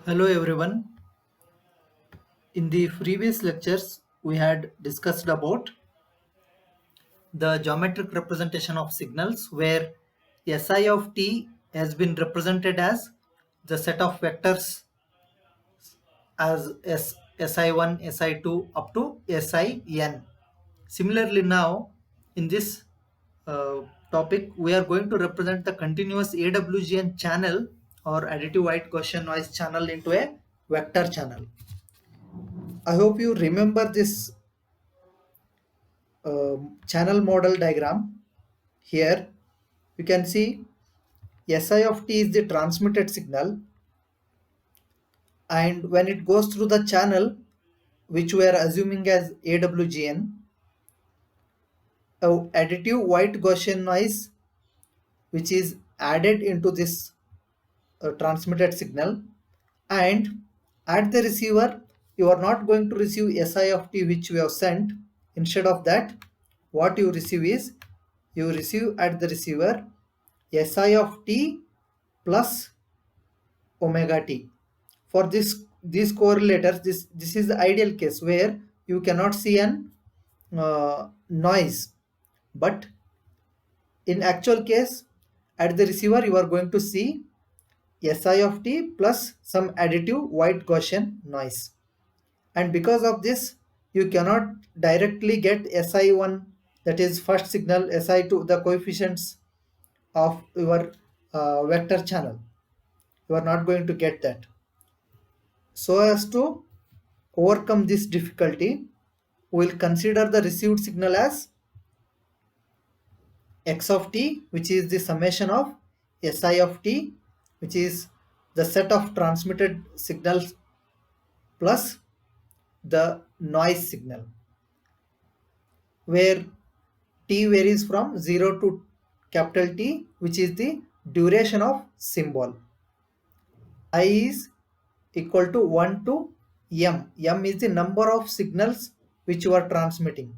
Hello everyone. In the previous lectures, we had discussed about the geometric representation of signals where Si of t has been represented as the set of vectors as Si1, Si2 up to Sin. Similarly, now in this uh, topic, we are going to represent the continuous AWGN channel or additive white Gaussian noise channel into a vector channel. I hope you remember this channel model diagram. Here you can see Si of t is the transmitted signal, and when it goes through the channel which we are assuming as AWGN, a additive white Gaussian noise which is added into this transmitted signal, and at the receiver you are not going to receive Si of t which we have sent. Instead of that, what you receive is you receive at the receiver Si of t plus omega t. For these correlators, this is the ideal case where you cannot see an noise, but in actual case at the receiver you are going to see Si of t plus some additive white Gaussian noise, and because of this you cannot directly get Si1, that is first signal, Si2, the coefficients of your vector channel. You are not going to get that. So as to overcome this difficulty, we will consider the received signal as x of t, which is the summation of Si of t, which is the set of transmitted signals plus the noise signal, where t varies from 0 to capital T, which is the duration of symbol. I is equal to 1 to m. M is the number of signals which you are transmitting.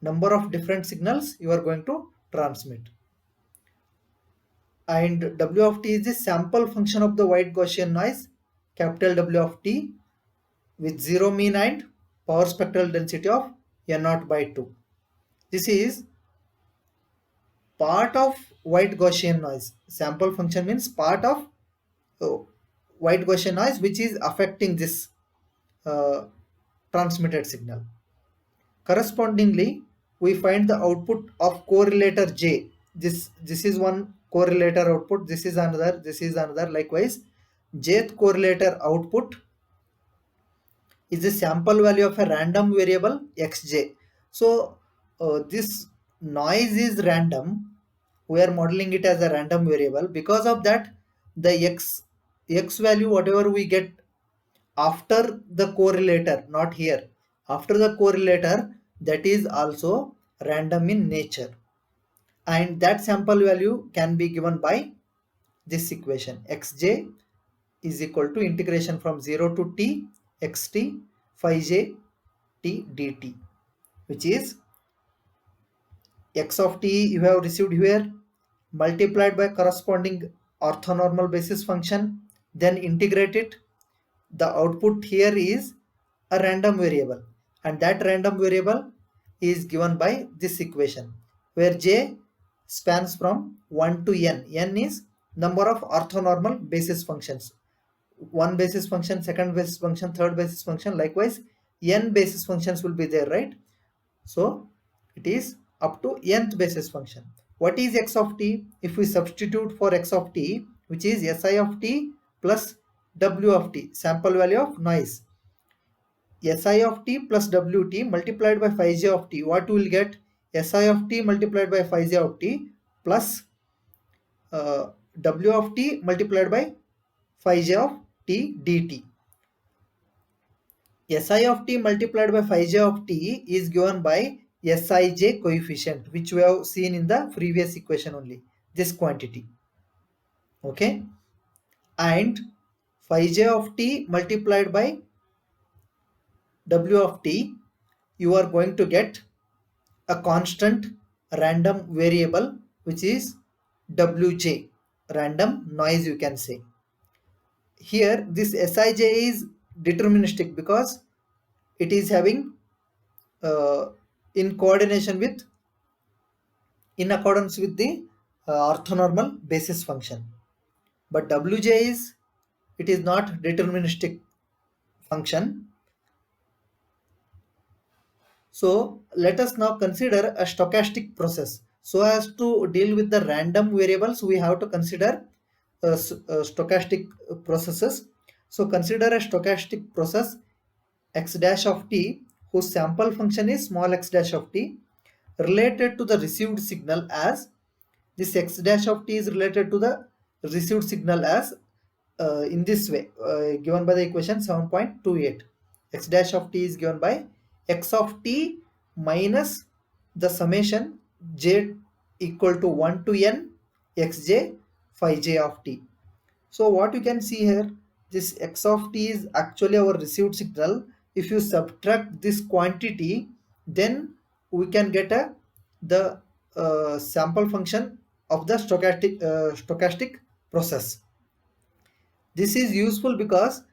Number of different signals you are going to transmit. And W of t is the sample function of the white Gaussian noise, capital W of t, with 0 mean and power spectral density of n0 by 2. This is part of white Gaussian noise. Sample function means part of uh, white Gaussian noise which is affecting this uh, transmitted signal. Correspondingly, we find the output of correlator J. This is one correlator output, this is another. Likewise, jth correlator output is the sample value of a random variable xj. So this noise is random. We are modeling it as a random variable. Because of that, the x value whatever we get after the correlator, not here, after the correlator, that is also random in nature, and that sample value can be given by this equation. Xj is equal to integration from 0 to t xt phi j t dt, which is x of t you have received here multiplied by corresponding orthonormal basis function, then integrate it. The output here is a random variable, and that random variable is given by this equation, where j spans from 1 to n. N is number of orthonormal basis functions. One basis function, second basis function, third basis function. Likewise, n basis functions will be there, right? So it is up to nth basis function. What is x of t? If we substitute for x of t, which is Si of t plus W of t, sample value of noise, Si of t plus Wt multiplied by phi j of t, what we will get? Si of t multiplied by phi j of t plus W of t multiplied by phi j of t dt. Si of t multiplied by phi j of t is given by Sij coefficient, which we have seen in the previous equation only, this quantity. Okay, and phi j of t multiplied by W of t, you are going to get a constant random variable which is Wj, random noise you can say. here this Sij is deterministic because it is having uh, in coordination with in accordance with the orthonormal basis function. But Wj is, it is not deterministic function. So let us now consider a stochastic process. So as to deal with the random variables, we have to consider stochastic processes. So consider a stochastic process x dash of t whose sample function is small x dash of t related to the received signal as, this x dash of t is related to the received signal as in this way, given by the equation 7.28. X dash of t is given by x of t minus the summation j equal to 1 to n xj phi j of t. So what you can see here, this x of t is actually our received signal. If you subtract this quantity, then we can get the sample function of the stochastic process. This is useful because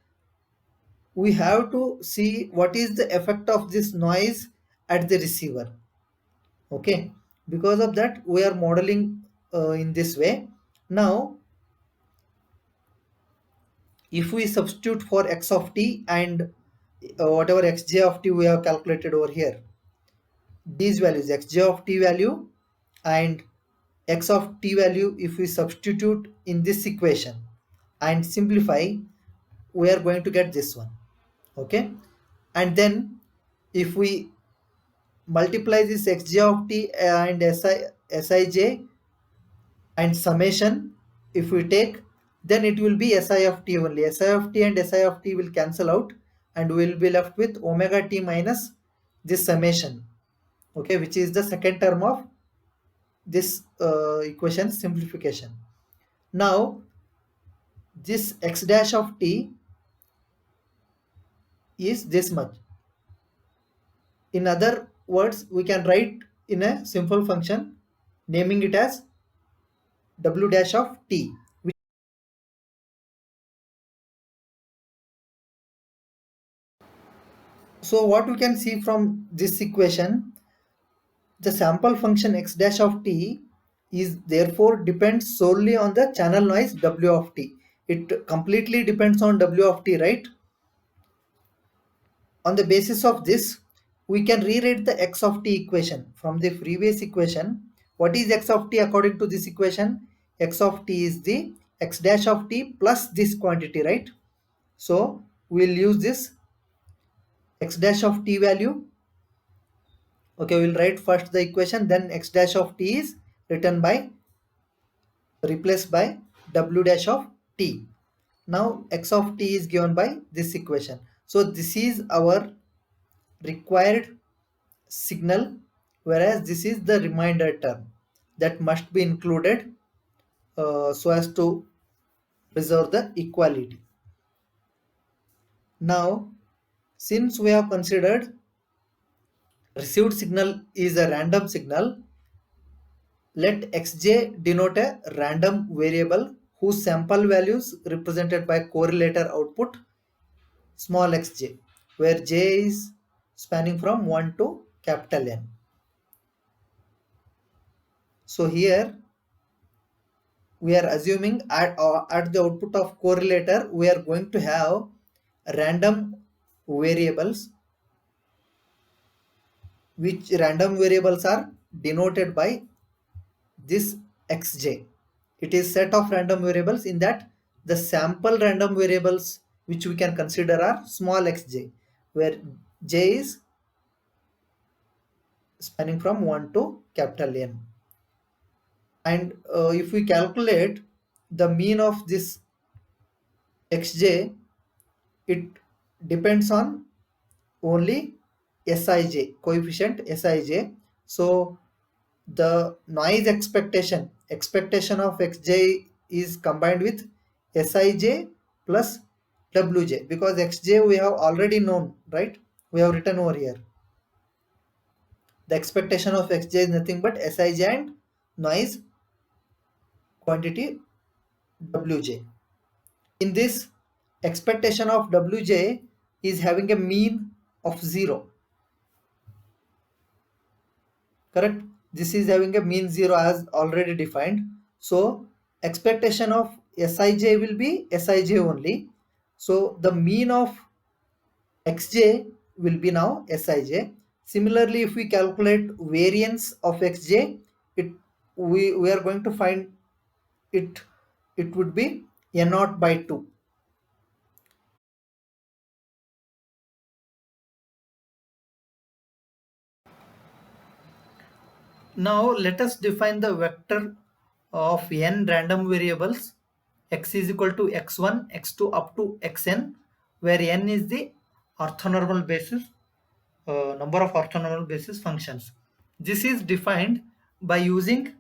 we have to see what is the effect of this noise at the receiver. Okay, because of that we are modeling in this way. Now if we substitute for x of t and whatever xj of t we have calculated over here, these values xj of t value and x of t value, if we substitute in this equation and simplify, we are going to get this one. Okay, and then if we multiply this xj of t and sij and summation, if we take, then it will be si of t only. Si of t and si of t will cancel out and we will be left with omega t minus this summation, okay, which is the second term of this equation simplification. Now this x dash of t is this much. In other words, we can write in a simple function naming it as w dash of t. So what we can see from this equation, the sample function x dash of t is therefore depends solely on the channel noise w of t. It completely depends on w of t, right? On the basis of this, we can rewrite the x of t equation from the previous equation. What is x of t according to this equation? X of t is the x dash of t plus this quantity, right? So we'll use this x dash of t value. Okay, we'll write first the equation, then x dash of t is written by, replaced by w dash of t. Now x of t is given by this equation. So this is our required signal, whereas this is the remainder term that must be included so as to preserve the equality. Now since we have considered received signal is a random signal, let xj denote a random variable whose sample values represented by correlator output small xj, where j is spanning from 1 to capital N. So here we are assuming at the output of correlator we are going to have random variables, which random variables are denoted by this xj. It is set of random variables in that the sample random variables which we can consider are small xj, where j is spanning from 1 to capital N. And if we calculate the mean of this xj, it depends on only Sij, coefficient Sij. So the noise expectation of xj is combined with Sij plus Wj, because xj we have already known, right? We have written over here. The expectation of xj is nothing but Sij and noise quantity Wj. In this expectation of Wj is having a mean of 0. Correct? This is having a mean 0 as already defined. So expectation of Sij will be Sij only. So the mean of Xj will be now Sij. Similarly, if we calculate variance of Xj, we are going to find it would be N0 by 2. Now let us define the vector of n random variables x is equal to x1, x2 up to xn, where n is the orthonormal basis, number of orthonormal basis functions. This is defined by using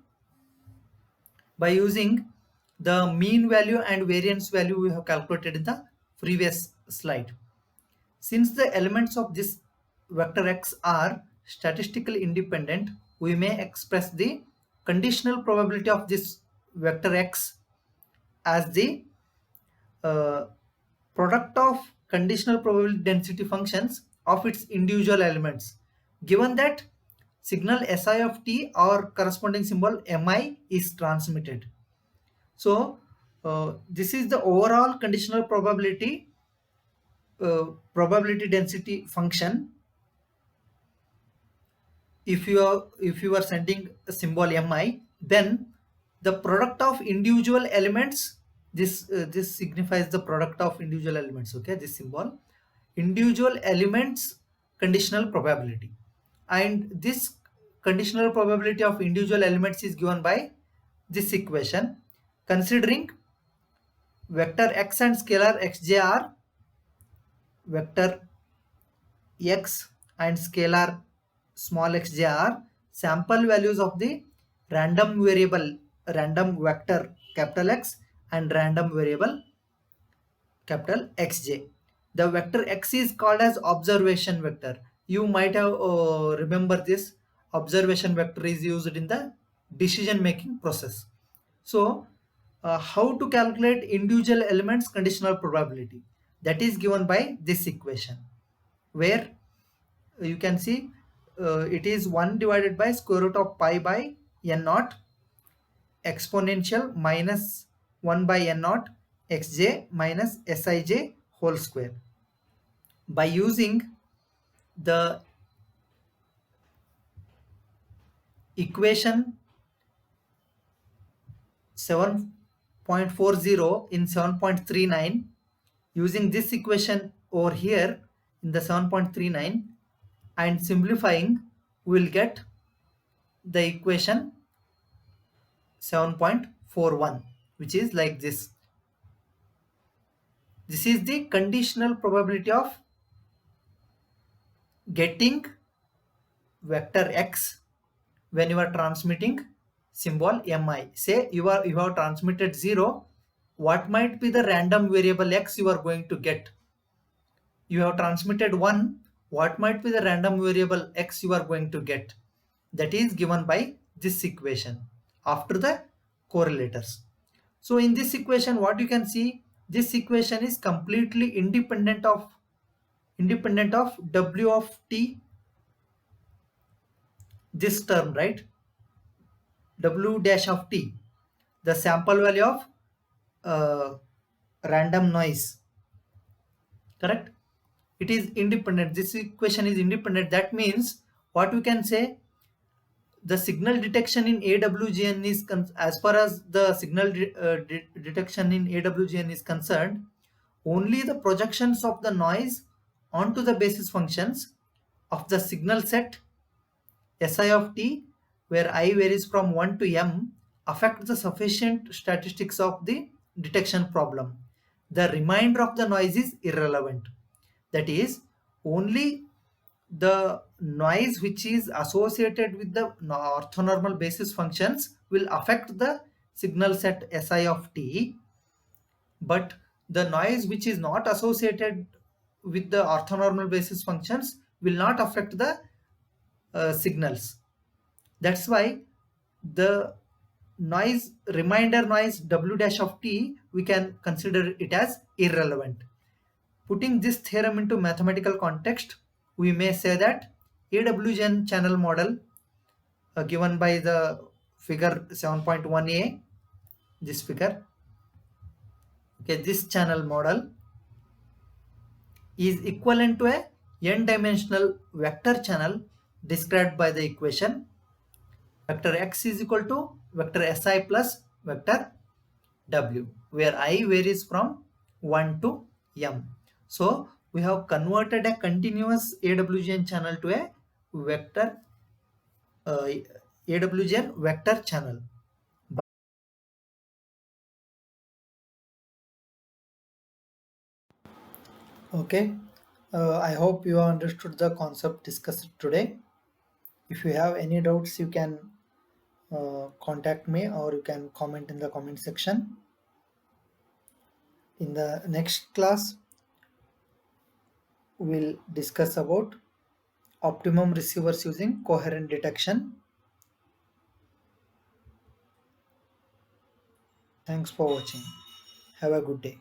the mean value and variance value we have calculated in the previous slide. Since the elements of this vector x are statistically independent, we may express the conditional probability of this vector x as the uh, product of conditional probability density functions of its individual elements, given that signal Si of t or corresponding symbol Mi is transmitted. So this is the overall conditional probability density function. If you are sending a symbol Mi, then the product of individual elements, this signifies the product of individual elements. Okay, this symbol, individual elements conditional probability, and this conditional probability of individual elements is given by this equation, considering vector x and scalar xj are vector x and scalar small xj are sample values of the random variable, random vector capital X and random variable capital Xj. The vector x is called as observation vector. You might have remember this. Observation vector is used in the decision making process. So how to calculate individual elements conditional probability? That is given by this equation, where you can see it is 1 divided by square root of pi by n naught exponential minus 1 by n naught xj minus sij whole square. By using the equation 7.40 in 7.39, using this equation over here in the 7.39 and simplifying, we will get the equation 7.41, which is like this. This is the conditional probability of getting vector x when you are transmitting symbol Mi. Say you have transmitted 0, what might be the random variable x you are going to get? You have transmitted 1, what might be the random variable x you are going to get? That is given by this equation after the correlators. So in this equation, what you can see, this equation is completely independent of w of t, this term, right? W dash of t, the sample value of uh, random noise. Correct? It is independent. This equation is independent. That means what we can say, the signal detection in AWGN is as far as the signal detection in AWGN is concerned, only the projections of the noise onto the basis functions of the signal set Si of t, where I varies from 1 to m, affect the sufficient statistics of the detection problem. The remainder of the noise is irrelevant. That is, only the noise which is associated with the orthonormal basis functions will affect the signal set Si of t, but the noise which is not associated with the orthonormal basis functions will not affect the signals. That's why the noise, remainder noise w dash of t, we can consider it as irrelevant. Putting this theorem into mathematical context, we may say that AWGN channel model given by the figure 7.1a, this figure, okay, this channel model is equivalent to a n-dimensional vector channel described by the equation vector x is equal to vector si plus vector w, where I varies from 1 to m. So we have converted a continuous AWGN channel to a vector AWGN vector channel. Okay, I hope you understood the concept discussed today. If you have any doubts, you can contact me or you can comment in the comment section. In the next class, we'll discuss about optimum receivers using coherent detection. Thanks for watching. Have a good day.